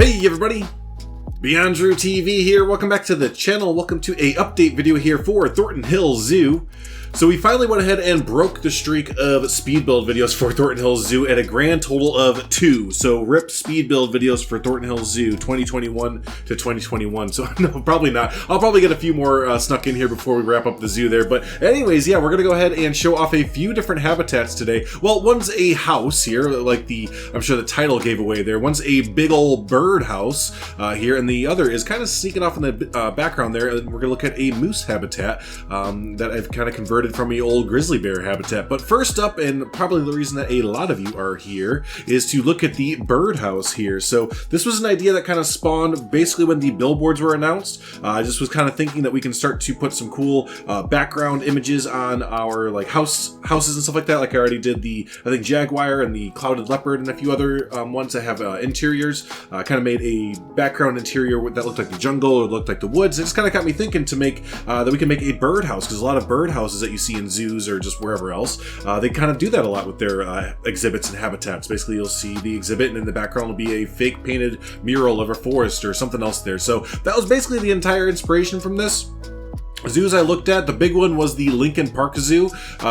Hey everybody, BeyondDrewTV here. Welcome back to the channel. Welcome to a update video here for Thornton Hills Zoo. So we finally went ahead and broke the streak of speed build videos for Thornton Hills Zoo at a grand total of 2. So RIP speed build videos for Thornton Hills Zoo 2021 to 2021. So no, probably not. I'll probably get a few more snuck in here before we wrap up the zoo there. But anyways, yeah, we're gonna go ahead and show off a few different habitats today. Well, one's a house here, like I'm sure the title gave away there. One's a big old bird house here, and the other is kind of sneaking off in the background there. We're gonna look at a moose habitat that I've kind of converted from a old grizzly bear habitat. But first up, and probably the reason that a lot of you are here, is to look at the birdhouse here. So this was an idea that kind of spawned basically when the billboards were announced. I just was kind of thinking that we can start to put some cool background images on our like houses and stuff like that. Like I already did the, I think, jaguar and the clouded leopard and a few other ones that have interiors. Kind of made a background interior that looked like the jungle or looked like the woods. It just kind of got me thinking to make that we can make a birdhouse, because a lot of birdhouses that you see in zoos or just wherever else, they kind of do that a lot with their exhibits and habitats. Basically, you'll see the exhibit and in the background will be a fake painted mural of a forest or something else there. So that was basically the entire inspiration from this. Zoos I looked at, the big one was the Lincoln Park Zoo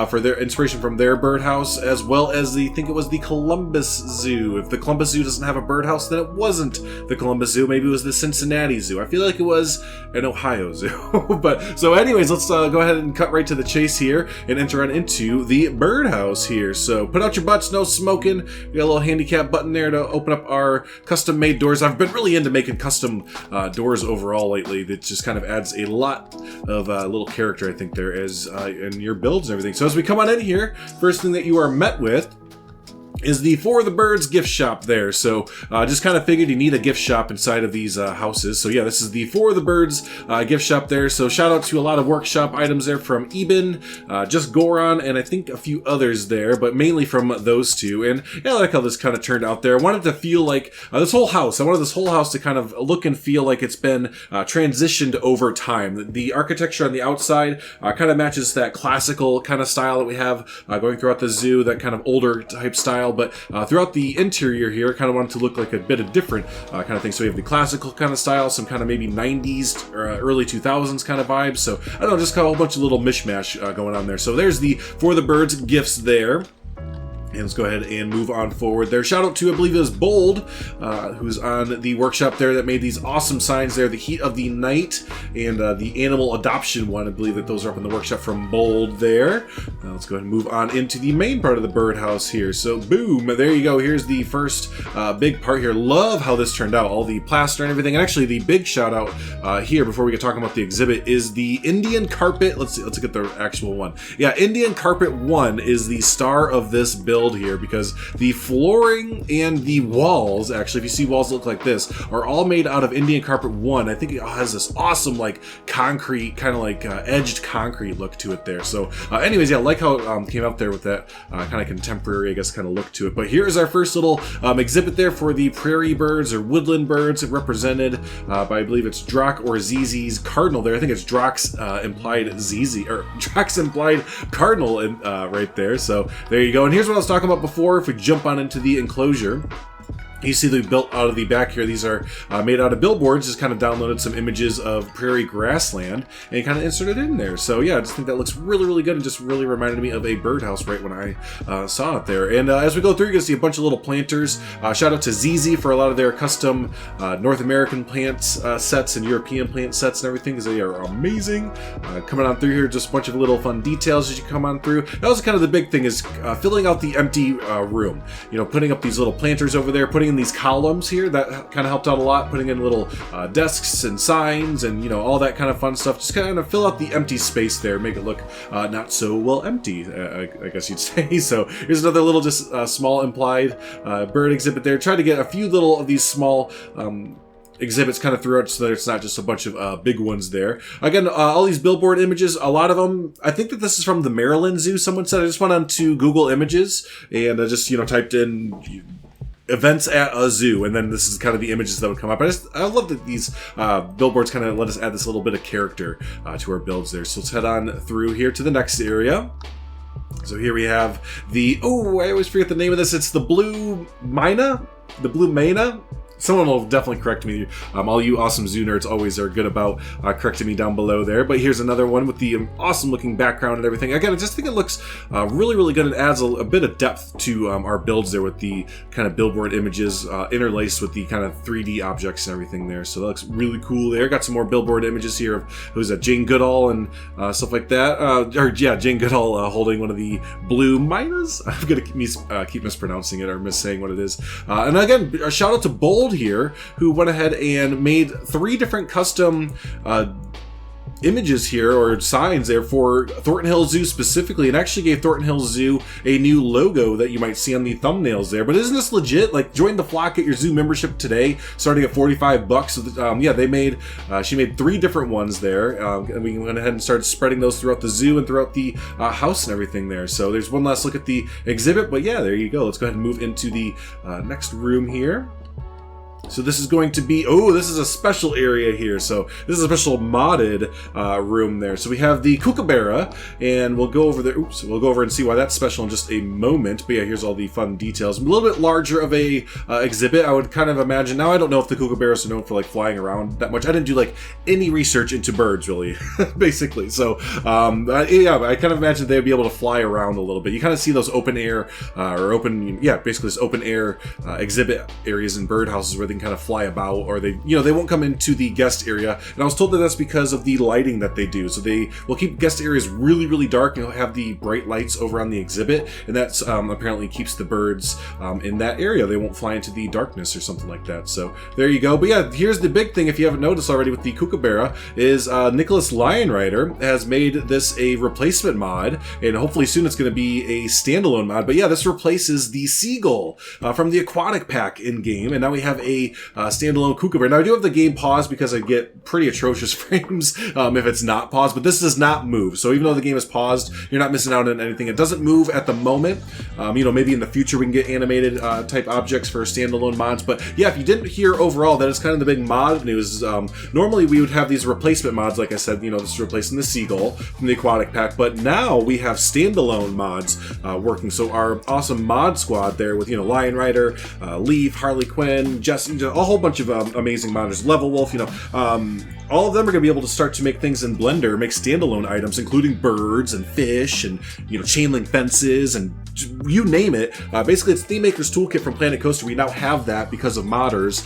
for their inspiration from their birdhouse, as well as I think it was the Columbus Zoo. If the Columbus Zoo doesn't have a birdhouse, then it wasn't the Columbus Zoo. Maybe it was the Cincinnati Zoo. I feel like it was an Ohio Zoo. But so anyways, let's go ahead and cut right to the chase here and enter on into the birdhouse here. So put out your butts, no smoking. We got a little handicap button there to open up our custom made doors. I've been really into making custom doors overall lately. That just kind of adds a lot of little character, I think, there is in your builds and everything. So as we come on in here, first thing that you are met with is the For the Birds gift shop there. So just kind of figured you need a gift shop inside of these houses. So yeah, this is the For the Birds gift shop there. So shout out to a lot of workshop items there from Eben, just Goron, and I think a few others there, but mainly from those two. And yeah, I like how this kind of turned out there. I wanted to feel like this whole house, I wanted this whole house to kind of look and feel like it's been transitioned over time. The architecture on the outside kind of matches that classical kind of style that we have going throughout the zoo, that kind of older type style. But throughout the interior here, I kind of wanted to look like a bit of different kind of thing. So we have the classical kind of style, some kind of maybe 90s or early 2000s kind of vibes. So I don't know, just kind of a whole bunch of little mishmash going on there. So there's the For the Birds gifts there. And let's go ahead and move on forward there. Shout out to, I believe it was Bold, who's on the workshop there, that made these awesome signs there. The Heat of the Night and the Animal Adoption one. I believe that those are up in the workshop from Bold there. Now let's go ahead and move on into the main part of the birdhouse here. So boom, there you go. Here's the first big part here. Love how this turned out. All the plaster and everything. And actually the big shout out here before we get talking about the exhibit is the Indian Carpet. Let's see, let's get the actual one. Yeah, Indian Carpet 1 is the star of this build here, because the flooring and the walls, actually, if you see walls that look like this, are all made out of Indian Carpet 1. I think it has this awesome like concrete, kind of like edged concrete look to it there. So anyways, yeah, I like how it came out there with that kind of contemporary, I guess, kind of look to it. But here's our first little exhibit there for the prairie birds or woodland birds, represented by, I believe it's Drock or ZZ's cardinal there. I think it's Drock's implied ZZ, or Drock's implied cardinal right there. So there you go. And here's what I was talking about before. If we jump on into the enclosure, you see they built out of the back here. These are made out of billboards. Just kind of downloaded some images of prairie grassland and kind of inserted it in there. So yeah, I just think that looks really, really good and just really reminded me of a birdhouse right when I saw it there. And as we go through, you're gonna see a bunch of little planters. Shout out to ZZ for a lot of their custom North American plant sets and European plant sets and everything, because they are amazing. Coming on through here, just a bunch of little fun details as you come on through. That was kind of the big thing, is filling out the empty room. You know, putting up these little planters over there, putting in these columns here, that kind of helped out a lot, putting in little desks and signs and, you know, all that kind of fun stuff. Just kind of fill out the empty space there, make it look not so well empty, I guess you'd say. So here's another little just small implied bird exhibit there. Try to get a few little of these small exhibits kind of throughout, so that it's not just a bunch of big ones there. Again, all these billboard images, a lot of them, I think that this is from the Maryland Zoo, someone said. I just went on to Google Images and I just, you know, typed in events at a zoo, and then this is kind of the images that would come up. I love that these billboards kind of let us add this little bit of character to our builds there. So let's head on through here to the next area. So here we have the, oh, I always forget the name of this. It's the Blue Mina? The Blue Mana? Someone will definitely correct me. All you awesome zoo nerds always are good about correcting me down below there. But here's another one with the awesome looking background and everything. Again, I just think it looks really, really good. It adds a bit of depth to our builds there with the kind of billboard images interlaced with the kind of 3D objects and everything there. So that looks really cool there. Got some more billboard images here of who's that, Jane Goodall and stuff like that. Jane Goodall holding one of the blue minas. I'm gonna keep mispronouncing it or missaying what it is. And again, a shout out to Bold here, who went ahead and made 3 different custom images here, or signs there, for Thornton Hills Zoo specifically, and actually gave Thornton Hills Zoo a new logo that you might see on the thumbnails there. But isn't this legit? Like, join the flock, get your zoo membership today, starting at $45. So yeah, they made she made 3 different ones there, and we went ahead and started spreading those throughout the zoo and throughout the house and everything there. So there's one last look at the exhibit, but yeah, there you go. Let's go ahead and move into the next room here. So this is going to be, this is a special area here. So this is a special modded room there. So we have the Kookaburra, and we'll go over there. We'll go over and see why that's special in just a moment. But yeah, here's all the fun details. A little bit larger of a exhibit, I would kind of imagine. Now, I don't know if the Kookaburras are known for like flying around that much. I didn't do like any research into birds really, basically. So yeah, I kind of imagine they'd be able to fly around a little bit. You kind of see those open air basically this open air exhibit areas in birdhouses where they can kind of fly about, or they won't come into the guest area. And I was told that that's because of the lighting that they do. So they will keep guest areas really, really dark, and they'll have the bright lights over on the exhibit, and that's apparently keeps the birds in that area. They won't fly into the darkness or something like that. So there you go. But yeah, here's the big thing, if you haven't noticed already with the Kookaburra, is Nicholas Lionrider has made this a replacement mod, and hopefully soon it's going to be a standalone mod. But yeah, this replaces the seagull from the aquatic pack in game, and now we have a standalone Kookaburra. Now I do have the game paused because I get pretty atrocious frames if it's not paused, but this does not move. So even though the game is paused, you're not missing out on anything. It doesn't move at the moment. Maybe in the future we can get animated type objects for standalone mods. But yeah, if you didn't hear overall, that is kind of the big mod news. Normally we would have these replacement mods, like I said, this is replacing the seagull from the aquatic pack, but now we have standalone mods working. So our awesome mod squad there with Lion Rider, Leaf, Harley Quinn, Jesse, a whole bunch of amazing modders, Level Wolf, all of them are going to be able to start to make things in Blender, make standalone items, including birds and fish and, chain link fences and you name it. Basically, it's Theme Maker's Toolkit from Planet Coaster. We now have that because of modders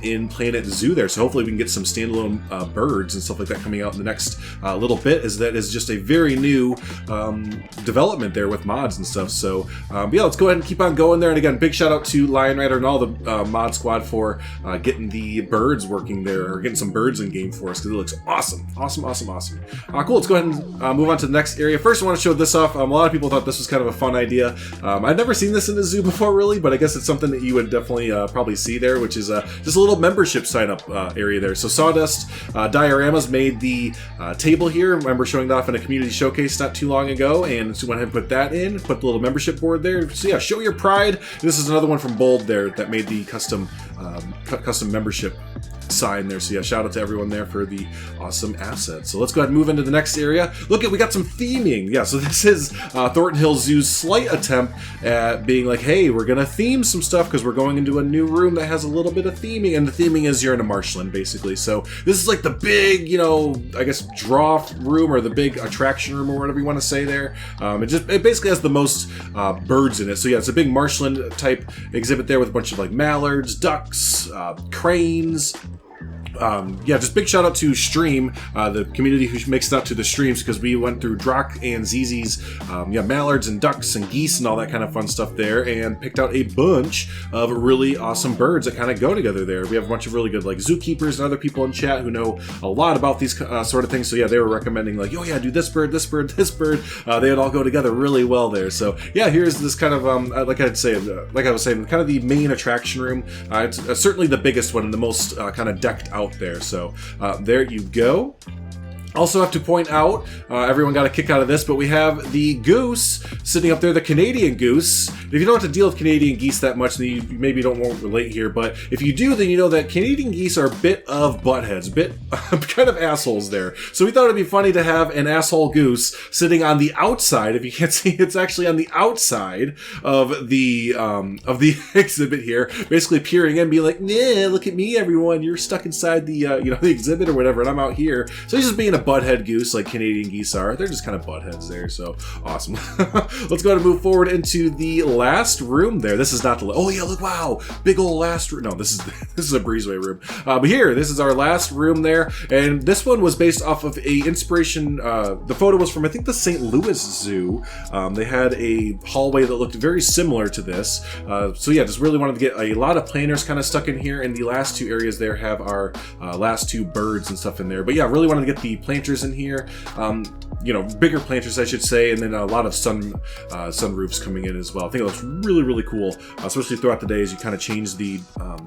in Planet Zoo there. So hopefully we can get some standalone birds and stuff like that coming out in the next little bit, as that is just a very new development there with mods and stuff. So yeah, let's go ahead and keep on going there. And again, big shout out to Lion Rider and all the mod squad for getting the birds working there, or getting some birds in game for us, because it looks awesome. Awesome. Cool, let's go ahead and move on to the next area. First, I want to show this off. A lot of people thought this was kind of a fun idea. I've never seen this in a zoo before, really, but I guess it's something that you would definitely probably see there, which is just a little membership sign-up area there. So Sawdust Dioramas made the table here. I remember showing that off in a community showcase not too long ago, and so went ahead and put that in, put the little membership board there. So yeah, show your pride. This is another one from Bold there that made the custom membership sign there. So yeah, shout out to everyone there for the awesome assets. So let's go ahead and move into the next area. Look, we got some theming. Yeah, so this is Thornton Hills Zoo's slight attempt at being like, hey, we're gonna theme some stuff because we're going into a new room that has a little bit of theming, and the theming is you're in a marshland, basically. So this is like the big, I guess draw room, or the big attraction room, or whatever you want to say there. It basically has the most birds in it. So yeah, it's a big marshland type exhibit there with a bunch of like mallards, ducks, cranes. Yeah, just big shout out to Stream, the community who makes it out to the streams, because we went through Drock and Zizi's mallards and ducks and geese and all that kind of fun stuff there, and picked out a bunch of really awesome birds that kind of go together there. We have a bunch of really good like zookeepers and other people in chat who know a lot about these sort of things. So yeah, they were recommending like, oh yeah, do this bird, this bird, this bird. They would all go together really well there. So yeah, here's this kind of like I was saying, kind of the main attraction room. It's certainly the biggest one and the most kind of decked out there. So there you go. Also have to point out, everyone got a kick out of this, but we have the goose sitting up there, the Canadian goose. If you don't have to deal with Canadian geese that much, then you maybe won't relate here, but if you do, then you know that Canadian geese are a bit of buttheads, kind of assholes there. So we thought it'd be funny to have an asshole goose sitting on the outside. If you can't see, it's actually on the outside of the exhibit here, basically peering in, being like, "Nah, look at me, everyone. You're stuck inside the the exhibit or whatever, and I'm out here." So he's just being a butthead goose like Canadian geese are. They're just kind of buttheads there, so awesome. Let's go ahead and move forward into the last room there. This is not the... Oh yeah, look, wow. Big old last room. No, this is a breezeway room. But here, this is our last room there, and this one was based off of a inspiration. The photo was from, I think, the St. Louis Zoo. They had a hallway that looked very similar to this. So yeah, just really wanted to get a lot of planters kind of stuck in here, and the last two areas there have our last two birds and stuff in there. But yeah, really wanted to get the planters in here, bigger planters I should say, and then a lot of sunroofs coming in as well. I think it looks really cool, especially throughout the day as you kind of change the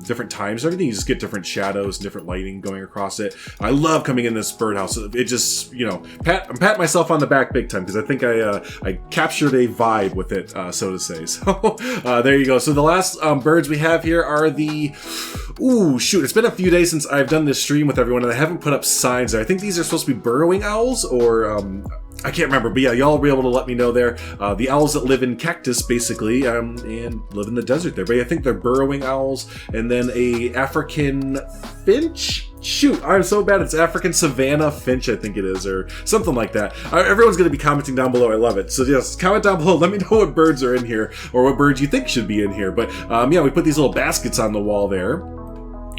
different times and everything. You just get different shadows and different lighting going across it. I love coming in this birdhouse. It just, I'm patting myself on the back big time because I think I captured a vibe with it, so to say. So there you go. So the last birds we have here are the... Ooh, shoot, it's been a few days since I've done this stream with everyone and I haven't put up signs there. I think these are supposed to be burrowing owls, or I can't remember, but yeah, y'all will be able to let me know there. The owls that live in cactus, basically, and live in the desert there. But I think they're burrowing owls, and then a African finch? Shoot, I'm so bad. It's African Savannah Finch, I think it is, or something like that. Everyone's going to be commenting down below. I love it. So yes, comment down below. Let me know what birds are in here, or what birds you think should be in here. But yeah, we put these little baskets on the wall there.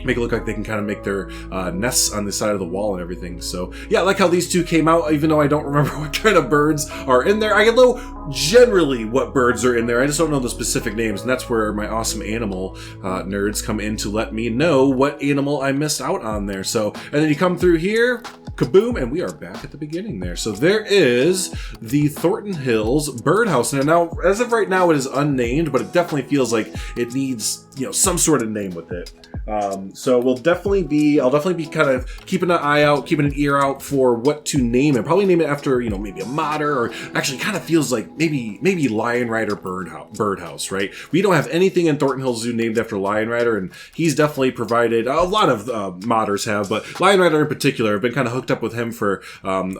Make it look like they can kind of make their nests on the side of the wall and everything. So yeah, I like how these two came out, even though I don't remember what kind of birds are in there. I know generally what birds are in there. I just don't know the specific names, and that's where my awesome animal nerds come in to let me know what animal I missed out on there. So, and then you come through here, kaboom, and we are back at the beginning there. So there is the Thornton Hills birdhouse. Now, as of right now, it is unnamed, but it definitely feels like it needs, some sort of name with it. So I'll definitely be kind of keeping an eye out, keeping an ear out for what to name it. Probably name it after, maybe a modder, or actually kind of feels like maybe Lion Rider birdhouse, right? We don't have anything in Thornton Hills Zoo named after Lion Rider, and he's definitely provided, a lot of modders have, but Lion Rider in particular, I've been kind of hooked up with him for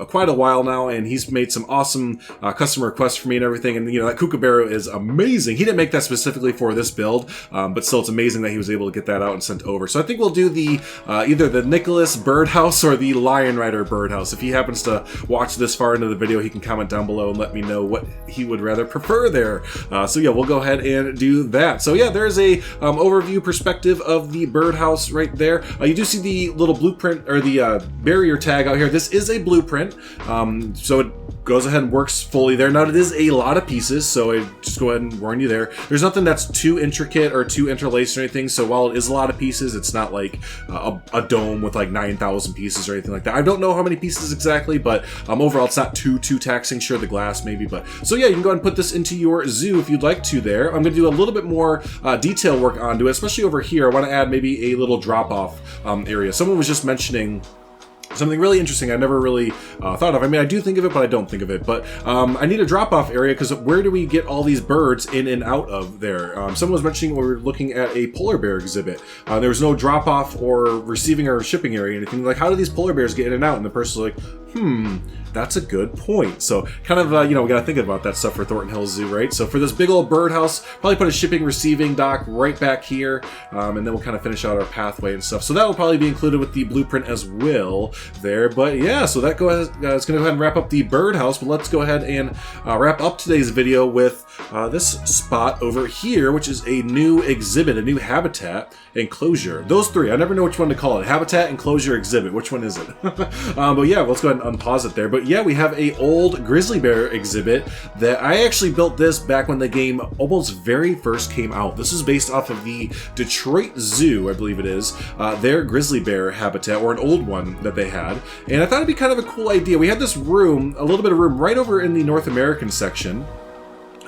quite a while now, and he's made some awesome custom requests for me and everything, and that Kookaburra is amazing. He didn't make that specifically for this build, but still it's amazing that he was able to get that out and sent over. So I think we'll do the either the Nicholas birdhouse or the Lion Rider birdhouse. If he happens to watch this far into the video, he can comment down below and let me know what he would rather prefer there. So yeah, we'll go ahead and do that. So yeah, there's a overview perspective of the birdhouse right there. You do see the little blueprint, or the barrier tag out here. This is a blueprint, so it goes ahead and works fully there. Now, it is a lot of pieces, so I just go ahead and warn you there. There's nothing that's too intricate or too interlaced or anything, so while it is a lot of pieces, it's not like a dome with like 9,000 pieces or anything like that. I don't know how many pieces exactly, but overall it's not too taxing. Sure, the glass maybe, but so yeah, you can go ahead and put this into your zoo if you'd like to there. I'm going to do a little bit more detail work onto it, especially over here. I want to add maybe a little drop-off area. Someone was just mentioning something really interesting I never really thought of. I mean, I do think of it, but I don't think of it. But I need a drop-off area, because where do we get all these birds in and out of there? Someone was mentioning when we were looking at a polar bear exhibit. There was no drop-off or receiving or shipping area or anything. Like, how do these polar bears get in and out? And the person's like, that's a good point. So kind of, we got to think about that stuff for Thornton Hills Zoo, right? So for this big old birdhouse, probably put a shipping receiving dock right back here, and then we'll kind of finish out our pathway and stuff. So that will probably be included with the blueprint as well there. But yeah, so that is going to go ahead and wrap up the birdhouse. But let's go ahead and wrap up today's video with this spot over here, which is a new exhibit, a new habitat enclosure. Those three, I never know which one to call it. Habitat, enclosure, exhibit. Which one is it? But yeah, let's go ahead and unpause it there. But yeah, we have a old grizzly bear exhibit that I actually built this back when the game almost very first came out. This is based off of the Detroit Zoo, I believe it is, their grizzly bear habitat, or an old one that they had. And I thought it'd be kind of a cool idea. We had this room, a little bit of room right over in the North American section.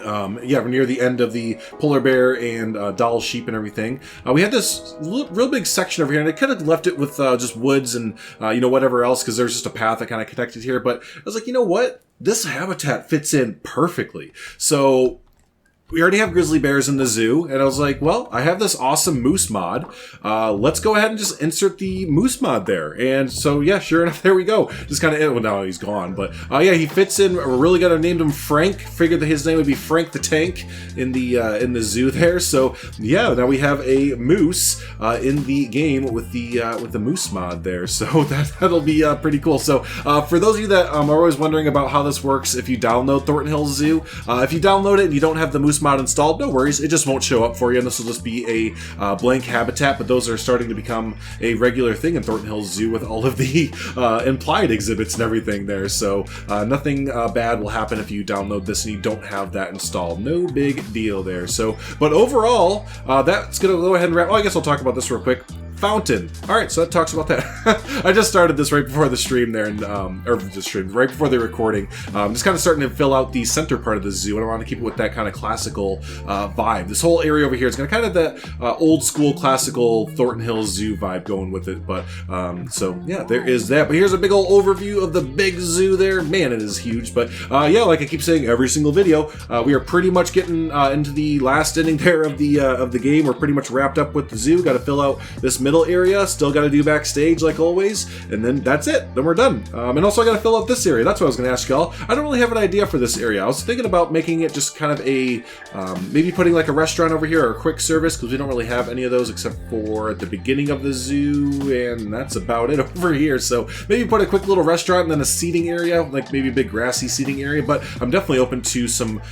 Yeah, we're near the end of the polar bear and doll sheep and everything. We had this real big section over here, and I kind of left it with just woods and, you know, whatever else, because there's just a path that kind of connected here. But I was like, you know what? This habitat fits in perfectly. So we already have grizzly bears in the zoo, and I was like, well, I have this awesome moose mod. Let's go ahead and just insert the moose mod there. And so, yeah, sure enough, there we go. Just kind of, well, now he's gone, but yeah, he fits in. We're really gonna name him Frank. Figured that his name would be Frank the Tank in the zoo there. So yeah, now we have a moose in the game with the moose mod there. So that'll be pretty cool. So for those of you that are always wondering about how this works, if you download Thornton Hills Zoo, if you download it and you don't have the moose mod installed, no worries, it just won't show up for you, and this will just be a blank habitat. But those are starting to become a regular thing in Thornton Hills Zoo with all of the implied exhibits and everything there. So nothing bad will happen if you download this and you don't have that installed. No big deal there. So, but overall, that's gonna go ahead and wrap. Well, I guess I'll talk about this real quick. Fountain. All right, so that talks about that. I just started this right before the stream there, and or the stream right before the recording. Just kind of starting to fill out the center part of the zoo, and I want to keep it with that kind of classical vibe. This whole area over here is going to kind of that old school classical Thornton Hills Zoo vibe going with it. But so yeah, there is that. But here's a big old overview of the big zoo there. Man, it is huge. But yeah, like I keep saying every single video, we are pretty much getting into the last inning there of the game. We're pretty much wrapped up with the zoo. Got to fill out this middle area, still got to do backstage like always, and then that's it, then we're done. And also I got to fill out this area. That's what I was going to ask y'all. I don't really have an idea for this area. I was thinking about making it just kind of a maybe putting like a restaurant over here or a quick service, because we don't really have any of those except for at the beginning of the zoo, and that's about it over here. So maybe put a quick little restaurant and then a seating area, like maybe a big grassy seating area. But I'm definitely open to some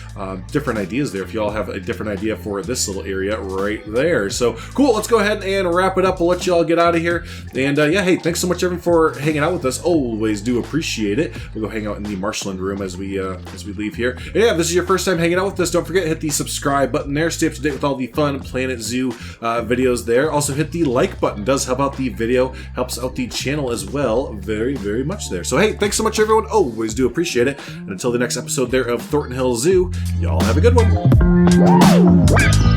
different ideas there if y'all have a different idea for this little area right there. So cool, let's go ahead and wrap it up. We'll let y'all get out of here. And yeah, hey, thanks so much everyone for hanging out with us. Always do appreciate it. We'll go hang out in the Marshland room as we leave here. And yeah, if this is your first time hanging out with us, don't forget to hit the subscribe button there. Stay up to date with all the fun Planet Zoo videos there. Also hit the like button. Does help out the video, helps out the channel as well. Very, very much there. So hey, thanks so much everyone. Always do appreciate it. And until the next episode there of Thornton Hills Zoo, y'all have a good one.